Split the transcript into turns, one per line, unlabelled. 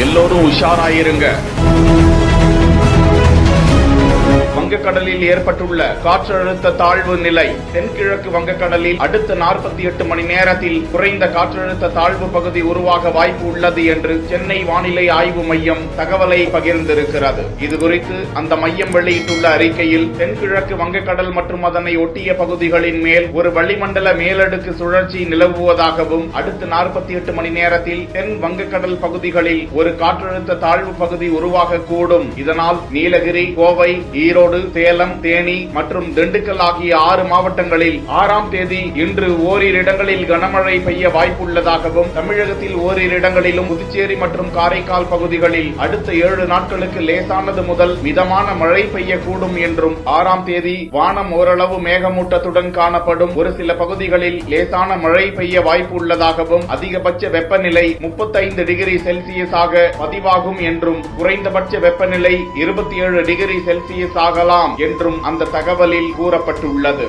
எல்லோரும் உஷாராயிருங்க. வங்கக்கடலில் ஏற்பட்டுள்ள காற்றழுத்த தாழ்வு நிலை. தென்கிழக்கு வங்கக்கடலில் அடுத்த 48 மணி நேரத்தில் குறைந்த காற்றழுத்த தாழ்வு பகுதி உருவாக வாய்ப்பு உள்ளது என்று சென்னை வானிலை ஆய்வு மையம் தகவலை பகிர்ந்திருக்கிறது. இதுகுறித்து அந்த மையம் வெளியிட்டுள்ள அறிக்கையில், தென்கிழக்கு வங்கக்கடல் மற்றும் அதனை ஒட்டிய பகுதிகளின் மேல் ஒரு வளிமண்டல மேலடுக்கு சுழற்சி நிலவுவதாகவும், அடுத்த 48 மணி நேரத்தில் தென் வங்கக்கடல் பகுதிகளில் ஒரு காற்றழுத்த தாழ்வு பகுதி உருவாகக்கூடும். இதனால் நீலகிரி, கோவை, ஈரோடு, சேலம், தேனி மற்றும் திண்டுக்கல் ஆகிய 6 மாவட்டங்களில் 6ஆம் தேதி இன்று ஓரிரு இடங்களில் கனமழை பெய்ய வாய்ப்புள்ளதாகவும், தமிழகத்தில் ஓரிரு இடங்களிலும், புதுச்சேரி மற்றும் காரைக்கால் பகுதிகளில் அடுத்த 7 நாட்களுக்கு லேசானது முதல் மிதமான மழை பெய்யக்கூடும் என்றும், 6ஆம் தேதி வானம் ஓரளவு மேகமூட்டத்துடன் காணப்படும். ஒரு சில பகுதிகளில் லேசான மழை பெய்ய வாய்ப்பு உள்ளதாகவும், அதிகபட்ச வெப்பநிலை 35 டிகிரி செல்சியஸாக பதிவாகும் என்றும், குறைந்தபட்ச வெப்பநிலை 27 டிகிரி செல்சியஸ் ஆகலாம் என்றும் அந்த தகவலில் கூறப்பட்டுள்ளது.